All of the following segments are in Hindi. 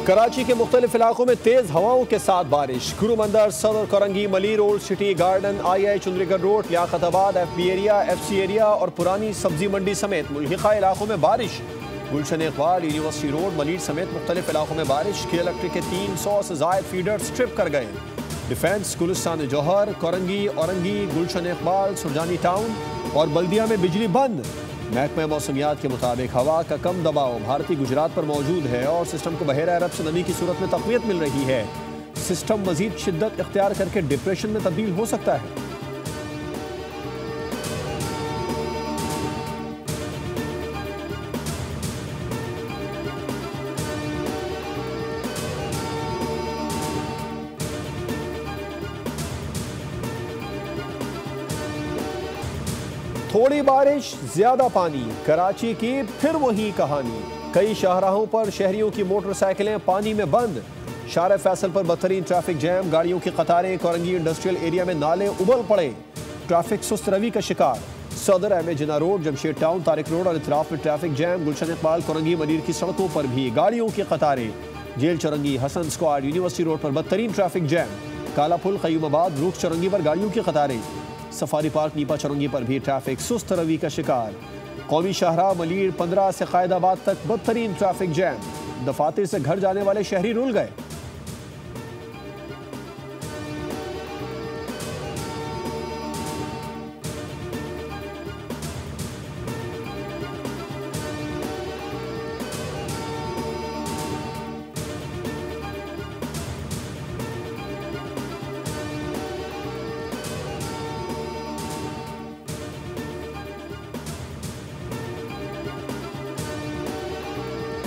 कराची के मुख्तलिफ इलाकों में तेज हवाओं के साथ बारिश। Gurumandir, Saddar Korangi, Malir road, city garden, I Chundrigar road, Liaquatabad, FB area, FC area और पुरानी सब्जी मंडी समेत मुल्हिका इलाकों में बारिश। गुलशन इकबाल, यूनिवर्सिटी रोड, मलीर समेत मुख्तलिफ इलाकों में बारिश। के इलेक्ट्रिक के 300 से जायद फीडर स्ट्रिप कर गए। डिफेंस, गुलिस्तान जौहर, कोरंगी, औरंगी, गुलशन इकबाल, सुरजानी टाउन और बल्दिया में बिजली बंद। महकमा मौसमियात के मुताबिक हवा का कम दबाव भारतीय गुजरात पर मौजूद है और सिस्टम को बहरा अरब से नमी की सूरत में तक़वियत मिल रही है। सिस्टम मजीद शिद्दत इख्तियार करके डिप्रेशन में तब्दील हो सकता है। थोड़ी बारिश, ज्यादा पानी, कराची की फिर वही कहानी। कई शाहराहों पर शहरियों की मोटरसाइकिलें पानी में बंद। शारे फैसल पर बदतरीन ट्रैफिक जैम, गाड़ियों की कतारें। कोरंगी इंडस्ट्रियल एरिया में नाले उबल पड़े, ट्रैफिक सुस्त रवि का शिकार। Saddar, MA Jinnah road, Jamshed town, Tariq road और इतराफ में ट्रैफिक जैम। गुलशन इकबाल, कोरंगी, मलीर की सड़कों पर भी गाड़ियों की कतारें। Jail Chowrangi, Hasan square, university road पर बदतरीन ट्रैफिक जैम। काला पुल, क़य्यूमाबाद, रूख चौरंगी पर गाड़ियों की कतारें। सफारी पार्क, नीपा चौरंगी पर भी ट्रैफिक सुस्त रवि का शिकार। कौमी शाहरा, मलीर 15 से कायदाबाद तक बदतरीन ट्रैफिक जैम। दफातर से घर जाने वाले शहरी रुल गए।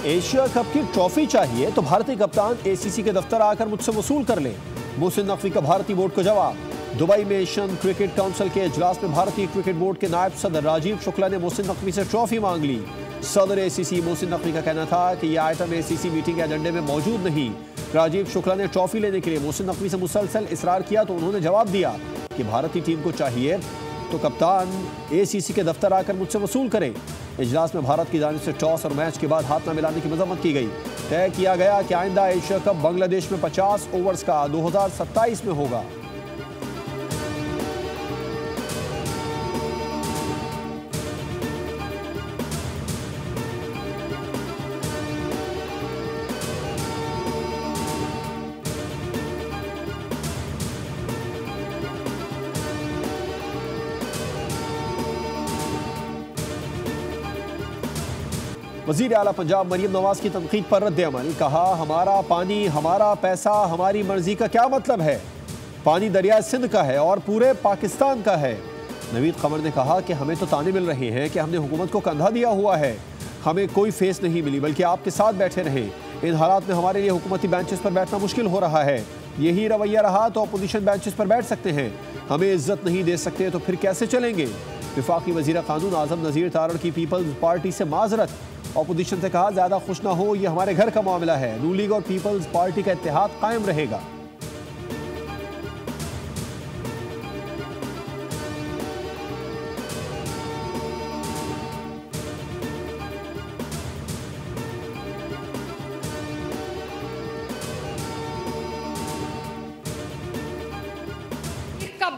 एशिया कप की ट्रॉफी चाहिए तो भारतीय कप्तान ACC के दफ्तर आकर मुझसे वसूल कर ले। मोहसिन नकवी का भारतीय बोर्ड को जवाब। दुबई में एशियन क्रिकेट काउंसिल के इजलास में भारतीय क्रिकेट बोर्ड के नायब सदर राजीव शुक्ला ने मोहसिन नकवी से ट्रॉफी मांग ली। सदर ACC मोहसिन नकवी का कहना था कि यह आइटम ACC मीटिंग के एजेंडे में मौजूद नहीं। राजीव शुक्ला ने ट्रॉफी लेने के लिए मोहसिन नकवी से मुसलसल इसरार किया तो उन्होंने जवाब दिया कि भारतीय टीम को चाहिए तो कप्तान ACC के दफ्तर आकर मुझसे वसूल करे। इजलास में भारत की जानिब से टॉस और मैच के बाद हाथ न मिलाने की मजम्मत की गई। तय किया गया कि आइंदा एशिया कप बांग्लादेश में 50 ओवर्स का 2027 में होगा। वज़ीर आला पंजाब मरियम नवाज की तनकीद पर रद्द अमल। कहा, हमारा पानी, हमारा पैसा, हमारी मर्जी का क्या मतलब है? पानी दरिया सिंध का है और पूरे पाकिस्तान का है। नवीद कमर ने कहा कि हमें तो ताने मिल रहे हैं कि हमने हुकूमत को कंधा दिया हुआ है, हमें कोई फेस नहीं मिली बल्कि आपके साथ बैठे रहे। इन हालात में हमारे लिए हुकूमती बेंचेस पर बैठना मुश्किल हो रहा है। यही रवैया रहा तो अपोजिशन बेंचेस पर बैठ सकते हैं, हमें इज्जत नहीं दे सकते तो फिर कैसे चलेंगे? वफाकी वज़ीर कानून आज़म नज़ीर तारड़ की पीपल्स पार्टी से माजरत। अपोजिशन से कहा, ज्यादा खुश ना हो, ये हमारे घर का मामला है। नून लीग और पीपल्स पार्टी का इत्तेहाद कायम रहेगा।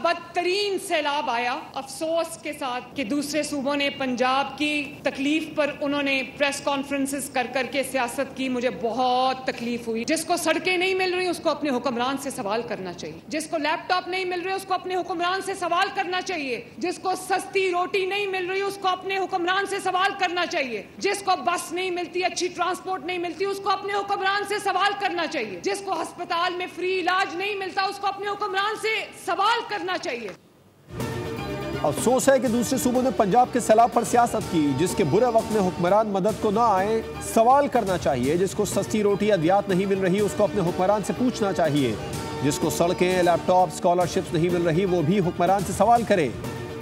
बदतरीन सैलाब आया। अफसोस के साथ कि दूसरे सूबों ने पंजाब की तकलीफ पर उन्होंने प्रेस कॉन्फ्रेंसेस कर करके सियासत की। मुझे बहुत तकलीफ हुई। जिसको सड़कें नहीं मिल रही उसको अपने हुक्मरान से सवाल करना चाहिए। जिसको लैपटॉप नहीं मिल रहे उसको अपने हुक्मरान से सवाल करना चाहिए। जिसको सस्ती रोटी नहीं मिल रही उसको अपने हुक्मरान से सवाल करना चाहिए। जिसको बस नहीं मिलती, अच्छी ट्रांसपोर्ट नहीं मिलती, उसको अपने हुक्मरान से सवाल करना चाहिए। जिसको अस्पताल में फ्री इलाज नहीं मिलता उसको अपने हुक्मरान से सवाल करना चाहिए। अफसोस है कि दूसरे सूबों ने पंजाब के सैलाब पर सियासत की। जिसके बुरे वक्त में हुक्मरान मदद को ना आए, सवाल करना चाहिए। जिसको सस्ती रोटी अदियात नहीं मिल रही उसको अपने हुक्मरान से पूछना चाहिए। जिसको सड़कें, लैपटॉप, स्कॉलरशिप्स नहीं मिल रही वो भी हुक्मरान से सवाल करे।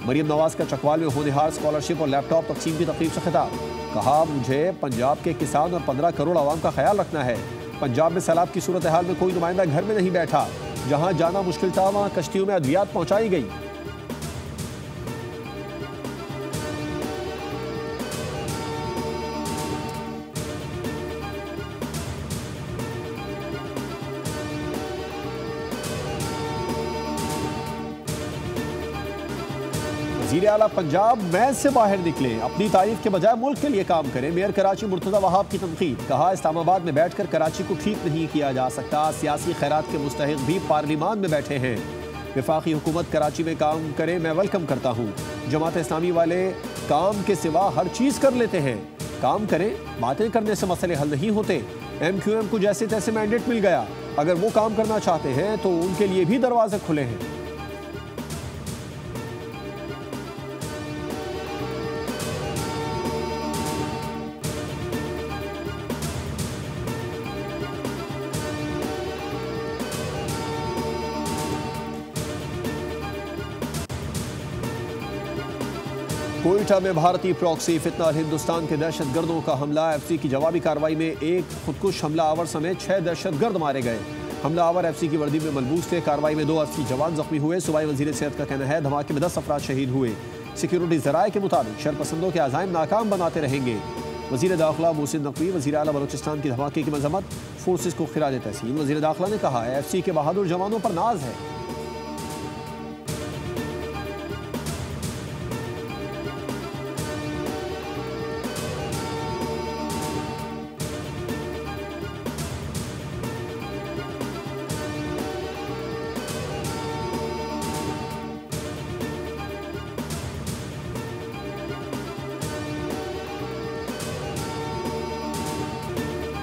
मरियम नवाज का चकवाल में होनहार स्कॉलरशिप और लैपटॉप तकसीम की तकरीब से खिताब। कहा, मुझे पंजाब के किसान और 15 करोड़ आवाम का ख्याल रखना है। पंजाब में सैलाब की सूरत हाल में कोई नुमाइंदा घर में नहीं बैठा। जहां जाना मुश्किल था वहां कश्तियों में अद्वियात पहुंचाई गई। वज़ीर आला पंजाब मैच से बाहर निकले, अपनी तारीफ के बजाय मुल्क के लिए काम करें। मेयर कराची मुर्तज़ा वहाब की तनकीद, कहा इस्लामाबाद में बैठकर कराची को ठीक नहीं किया जा सकता, सियासी खैरात के मुस्तहिक भी पार्लिमान में बैठे हैं। वफाकी हुकूमत कराची में काम करे, मैं वेलकम करता हूँ। जमात इस्लामी वाले काम के सिवा हर चीज़ कर लेते हैं, काम करें, बातें करने से मसले हल नहीं होते। MQM को जैसे तैसे मैंडेट मिल गया, अगर वो काम करना चाहते हैं तो उनके लिए भी दरवाजे खुले हैं। कोयटा में भारतीय प्रॉक्सी फितना और हिंदुस्तान के दहशतगर्दों का हमला। FC की जवाबी कार्रवाई में एक खुदकुश हमला आवर समेत 6 दहशतगर्द मारे गए। हमला आवर FC की वर्दी में मलबूस थे। कार्रवाई में 2 FC जवान जख्मी हुए। सूबाई वजीर सेहत का कहना है धमाके में 10 अफराद शहीद हुए। सिक्योरिटी जराये के मुताबिक शरपसंदों के अज़ाइम नाकाम बनाते रहेंगे। वजीर दाखिला मोहसिन नकवी वजीर आला बलोचिस्तान की धमाके की मजम्मत, फोर्सेस को खिराज तहसीन। वजीर दाखिला ने कहा FC के बहादुर जवानों पर नाज है।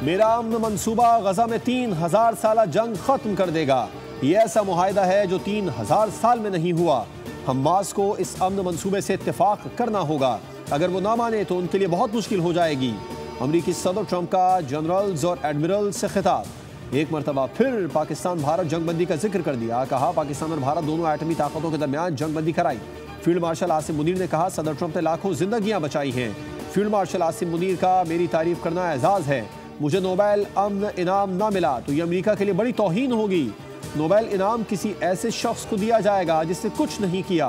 मेरा अमन मंसूबा गजा में 3000 साल जंग खत्म कर देगा। ये ऐसा मुआहिदा है जो 3000 साल में नहीं हुआ। हमास को इस अमन मंसूबे से इत्तेफाक करना होगा। अगर वो ना माने तो उनके लिए बहुत मुश्किल हो जाएगी। अमरीकी सदर ट्रंप का जनरल्स और एडमिरल से खिताब। एक मरतबा फिर पाकिस्तान भारत जंगबंदी का जिक्र कर दिया। कहा पाकिस्तान और भारत दोनों एटमी ताकतों के दरमियान जंगबंदी कराई। फील्ड मार्शल आसिम मुनीर ने कहा सदर ट्रंप ने लाखों जिंदगियां बचाई हैं। फील्ड मार्शल आसिम मुनीर का मेरी तारीफ करना एजाज है। मुझे नोबेल अमन इनाम ना मिला तो ये अमेरिका के लिए बड़ी तौहीन होगी। नोबेल इनाम किसी ऐसे शख्स को दिया जाएगा जिसने कुछ नहीं किया।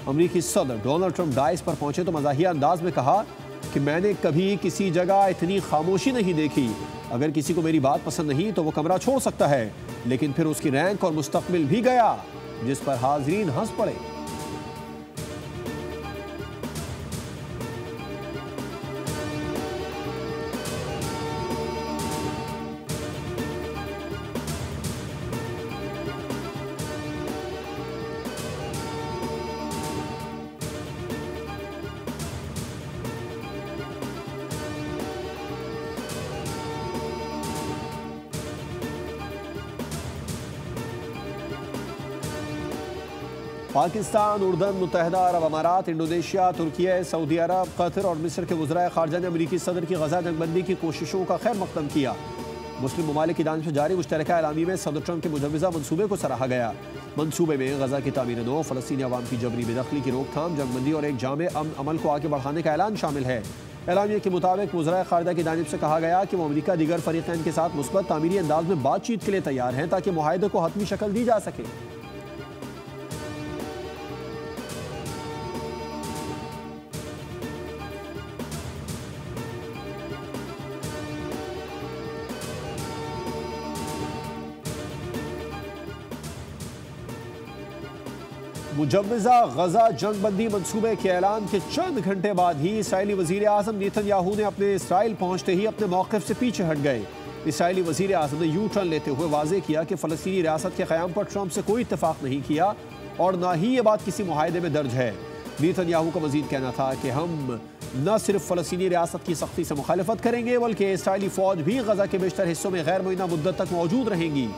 अमेरिकी सदर डोनाल्ड ट्रंप डाइस पर पहुंचे तो मज़ाहिया अंदाज में कहा कि मैंने कभी किसी जगह इतनी खामोशी नहीं देखी। अगर किसी को मेरी बात पसंद नहीं तो वो कमरा छोड़ सकता है, लेकिन फिर उसकी रैंक और मुस्तकबिल भी गया, जिस पर हाजरीन हंस पड़े। पाकिस्तान, उर्दन, मुत्तहिदा अरब अमारात, इंडोनेशिया, तुर्किया, सऊदी अरब, कतर और मिस्र के वज़राए ख़ारजा ने अमरीकी सदर की गजा जंगबंदी की कोशिशों का खैर मक़दम किया। मुस्लिम ममालिक की जानिब से जारी मुश्तरका एलामी में सदर ट्रंप के मुजव्वज़ा मनसूबे को सराहा गया। मनसूबे में गजा की तामीर नौ, फ़लस्तीनी अवाम की जबरी बेदखली की रोकथाम, जंगबंदी और एक जामे अमल को आगे बढ़ाने का ऐलान शामिल है। एलामिया के मुताबिक वज़राए ख़ारजा की जानिब से कहा गया कि वो अमरीका दीगर फ़रीक़ैन के साथ मुस्बत तामीरी अंदाज में बातचीत के लिए तैयार हैं ताकि मुआहिदे को हतमी शक्ल दी जा सके। मुजव्वज़ा गजा जंगबंदी मनसूबे के ऐलान के चंद घंटे बाद ही इसराइली वज़ीर आज़म नेतन्याहू ने अपने इसराइल पहुंचते ही अपने मौक़िफ़ से पीछे हट गए। इसराइली वज़ीर आज़म ने यू टर्न लेते हुए वाज़ेह किया कि फ़लस्तीनी रियासत के क़याम पर ट्रंप से कोई इत्तेफाक नहीं किया और ना ही ये बात किसी मुआहिदे में दर्ज है। नेतन्याहू का मज़ीद कहना था कि हम न सिर्फ फ़लस्तीनी रियासत की सख्ती से मुखालफत करेंगे बल्कि इसराइली फ़ौज भी गजा के बेशतर हिस्सों में गैर मुअय्यना मुद्दत तक मौजूद रहेंगी।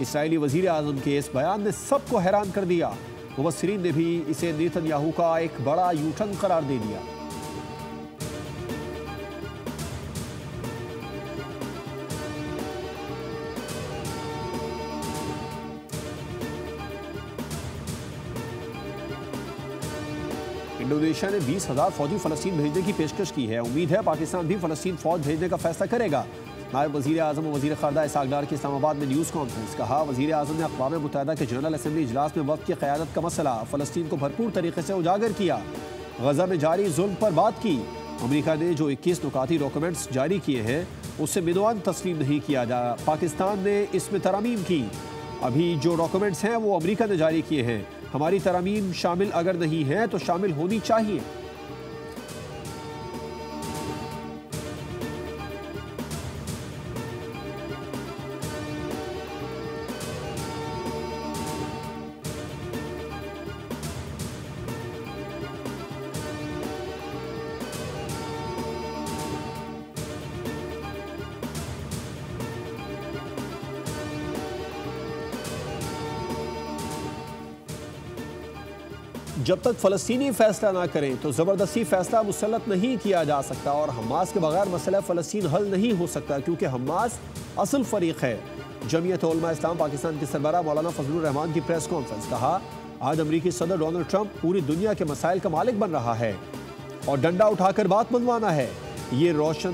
इसराइली वज़ीर आज़म के इस बयान ने सबको हैरान कर दिया। मुबस्सिरीन ने भी इसे नेतन्याहू का एक बड़ा यूटर्न करार दे दिया। इंडोनेशिया ने 20,000 फौजी फ़लस्तीन भेजने की पेशकश की है। उम्मीद है पाकिस्तान भी फ़लस्तीन फ़ौज भेजने का फैसला करेगा। नायब वज़ीर आज़म और वज़ीर ख़ारजा इसहाक़ डार की इस्लामाबाद में न्यूज़ कॉन्फ्रेंस। कहा वज़ीर आज़म ने अक़वाम मुत्तहिदा के जनरल असम्बली इजलास में वफ़द की क़यादत का मसला फ़लस्तीन को भरपूर तरीके से उजागर किया। गजा में जारी जुल्म पर बात की। अमरीका ने जो 21 नुकाती डॉक्यूमेंट्स जारी किए हैं उससे मिनवान तस्लीम नहीं किया जा। पाकिस्तान ने इसमें तरमीम की। अभी जो डॉक्यूमेंट्स हैं वो अमरीका ने जारी किए हैं। हमारी तरमीम शामिल अगर नहीं है तो शामिल होनी चाहिए। जब तक फ़लस्तीनी फैसला ना करें तो ज़बरदस्ती फैसला मुसल्लत नहीं किया जा सकता और हमास के बगैर मसला फ़लस्तीन हल नहीं हो सकता, क्योंकि हमास असल फरीक है। जमीयत उलमा इस्लाम पाकिस्तान के सरबराह मौलाना फजलुर रहमान की प्रेस कॉन्फ्रेंस। कहा, आज अमरीकी सदर डोनाल्ड ट्रंप पूरी दुनिया के मसाइल का मालिक बन रहा है और डंडा उठाकर बात मनवाना है। ये रोशन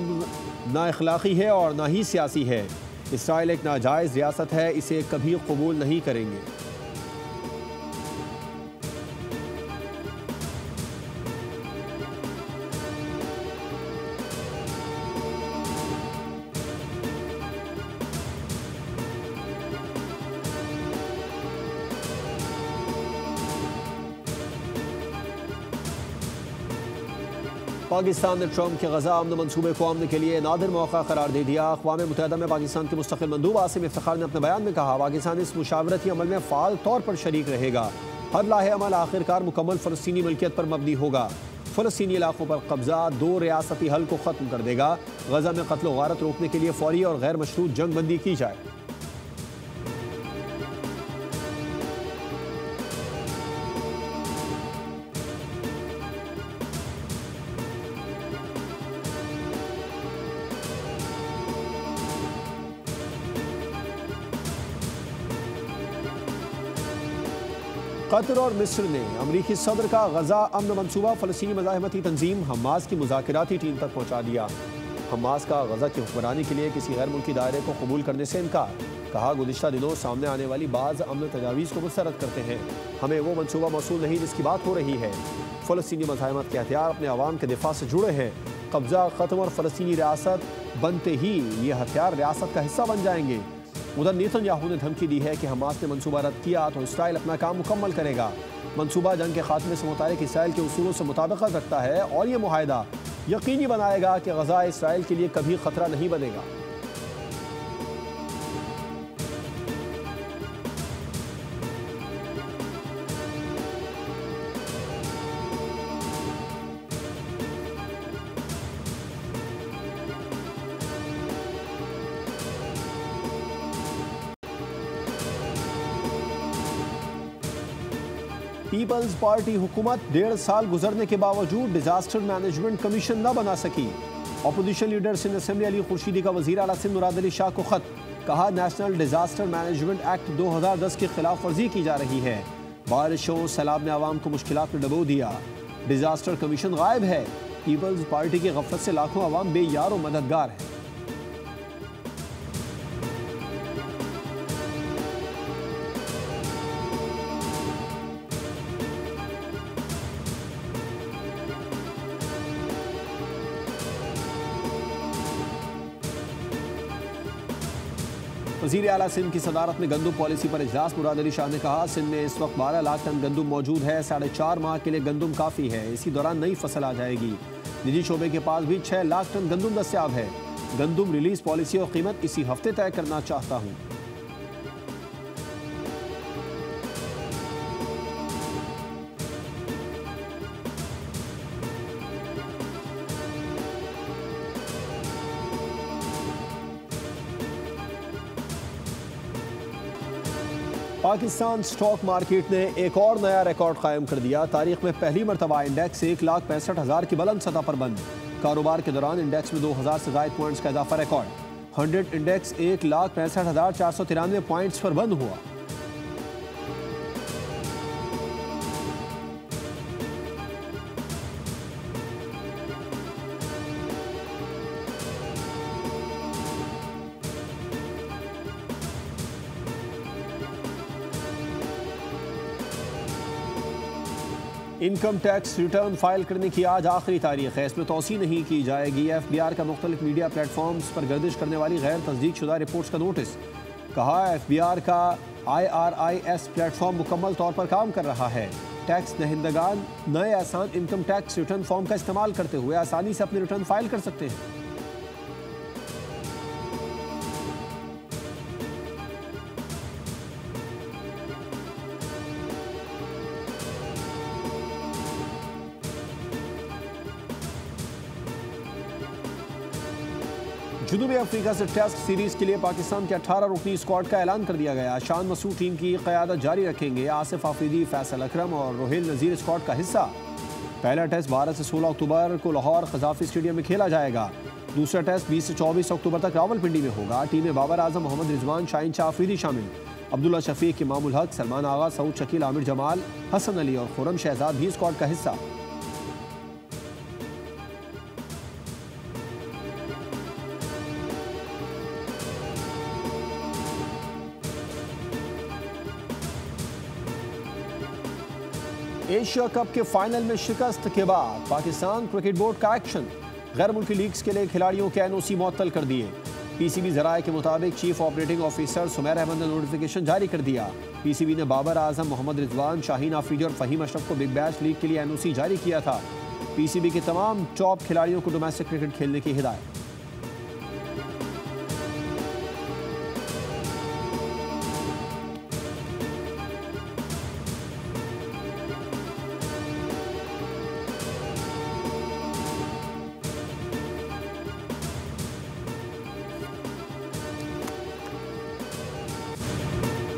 ना अखलाकी है और ना ही सियासी है। इसराइल एक नाजायज़ रियासत है, इसे कभी कबूल नहीं करेंगे। पाकिस्तान ने ट्रंप के गजा अमन मनसूबे को अमन के लिए नादिर मौका करार दे दिया। अक़वाम मुत्तहिदा में पाकिस्तान के मुस्तक़िल मंदूब आसिम इफ्तिखार ने अपने बयान में कहा, पाकिस्तान इस मुशावरती अमल में फ़ाल तौर पर शरीक रहेगा। हर लाहे अमल आखिरकार मुकम्मल फ़लस्तीनी मिल्कियत पर मबनी होगा। फ़लस्तीनी इलाकों पर कब्जा 2 रियासती हल को ख़त्म कर देगा। गजा में कत्ल व गारत रोकने के लिए फ़ौरी और गैर मशरूत जंग बंदी की जाए। कतर और मिस्र ने अमरीकी सदर का गजा अमन मनसूबा फ़लस्तीनी मज़ाहमती तंजीम हमास की मुज़ाकराती टीम तक पहुँचा दिया। हमास का गजा की हुक्मरानी के लिए किसी गैर मुल्की दायरे को कबूल करने से इनकार। कहा, गुज़िश्ता दिनों सामने आने वाली बाज़ अमन तजावीज़ को मुस्तरद करते हैं। हमें वो मनसूबा मौसूल नहीं जिसकी बात हो रही है। फ़लस्तीनी मज़ाहमत के हथियार अपने अवाम के दिफा से जुड़े हैं। कब्जा ख़त्म और फ़लस्तीनी रियासत बनते ही ये हथियार रियासत का हिस्सा बन जाएंगे। उधर नेतन्याहू ने धमकी दी है कि हमास ने मंसूबा रद्द किया तो इसराइल अपना काम मुकम्मल करेगा। मंसूबा जंग के खात्मे से मुतालिक इसराइल के उसूलों से मुताबिकत रखता है और ये मुआहदा यकीनी बनाएगा कि गजा इसराइल के लिए कभी खतरा नहीं बनेगा। पीपल्स पार्टी हुकूमत 1.5 साल गुजरने के बावजूद डिजास्टर मैनेजमेंट कमीशन न बना सकी। Opposition leader Sindh assembly Ali Khurshidi का वज़ीर आला सिंध मुराद अली शाह को खत। कहा, नेशनल डिजास्टर मैनेजमेंट एक्ट 2010 की खिलाफ वर्जी की जा रही है। बारिशों सैलाब ने आवाम को मुश्किलात में डबो दिया। डिजास्टर कमीशन गायब है। पीपल्स पार्टी की गफलत से लाखों आवाम बेयार और मददगार है। वज़ीर आला सिंध की सदारत में गंदुम पॉलिसी पर इजलास। मुराद अली शाह ने कहा, सिंध में इस वक्त 12 लाख टन गंदुम मौजूद है। 4.5 माह के लिए गंदुम काफ़ी है। इसी दौरान नई फसल आ जाएगी। निजी शोबे के पास भी 6 लाख टन गंदुम दस्तियाब है। गंदुम रिलीज पॉलिसी और कीमत इसी हफ्ते तय करना चाहता हूँ। पाकिस्तान स्टॉक मार्केट ने एक और नया रिकॉर्ड कायम कर दिया। तारीख में पहली मरतबा इंडेक्स 1,65,000 की बुलंद सतह पर बंद। कारोबार के दौरान इंडेक्स में 2,000 से ज़ायद पॉइंट्स का इजाफा रिकॉर्ड। 100 इंडेक्स 1,65,493 पॉइंट्स पर बंद हुआ। इनकम टैक्स रिटर्न फाइल करने की आज आखिरी तारीख है। इसमें तौसी नहीं की जाएगी। FBR का मुख्तलिफ मीडिया प्लेटफॉर्म्स पर गर्दिश करने वाली गैर तस्दीक शुदा रिपोर्ट्स का नोटिस। कहा FBR का IRIS प्लेटफॉर्म मुकम्मल तौर पर काम कर रहा है। टैक्स दहिंदगान नए आसान इनकम टैक्स रिटर्न फॉर्म का इस्तेमाल करते हुए आसानी से अपने रिटर्न फाइल कर सकते हैं। जनूबी अफ्रीका से टेस्ट सीरीज के लिए पाकिस्तान के 18 रुकनी स्क्वाड का ऐलान कर दिया गया। शान मसूद टीम की क़यादत जारी रखेंगे। आसिफ आफरीदी, फैसल अकरम और रोहिल नज़ीर स्क्वाड का हिस्सा। पहला टेस्ट 12 से 16 अक्टूबर को लाहौर क़ज़ाफ़ी स्टेडियम में खेला जाएगा। दूसरा टेस्ट 20 से 24 अक्टूबर तक रावलपिंडी में होगा। टीम में बाबर आजम, मोहम्मद रिजवान, शाहीन शाह आफरीदी शामिल। अब्दुल्ला शफीक, इमामुल हक, सलमान आगा, सऊद शकील, आमिर जमाल, हसन अली और खुरम शहजाद भी स्क्वाड का हिस्सा। एशिया कप के फाइनल में शिकस्त के बाद पाकिस्तान क्रिकेट बोर्ड का एक्शन। गैर मुल्की लीग्स के लिए खिलाड़ियों के NOC मुअत्तल कर दिए। PCB ज़राए के मुताबिक chief operating officer Sumair Ahmed ने नोटिफिकेशन जारी कर दिया। PCB ने बाबर आजम, मोहम्मद रिजवान, शाहीन आफरीदी और फ़हीम अशरफ को बिग बैश लीग के लिए NOC जारी किया था। PCB के तमाम टॉप खिलाड़ियों को डोमेस्टिक क्रिकेट खेलने की हिदायत।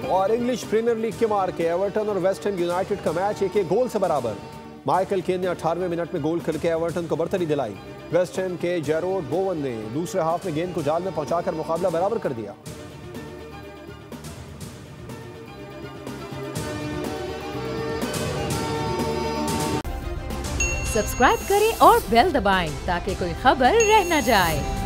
और इंग्लिश प्रीमियर लीग के मार्के एवर्टन और वेस्ट हैम यूनाइटेड का मैच 1-1 गोल से बराबर। माइकल केन ने 18वें मिनट में गोल करके एवर्टन को बरतरी दिलाई। वेस्ट हैम के जेरोड बोवन ने दूसरे हाफ में गेंद को जाल में पहुंचाकर मुकाबला बराबर कर दिया। सब्सक्राइब करें और बेल दबाएं ताकि कोई खबर रह न जाए।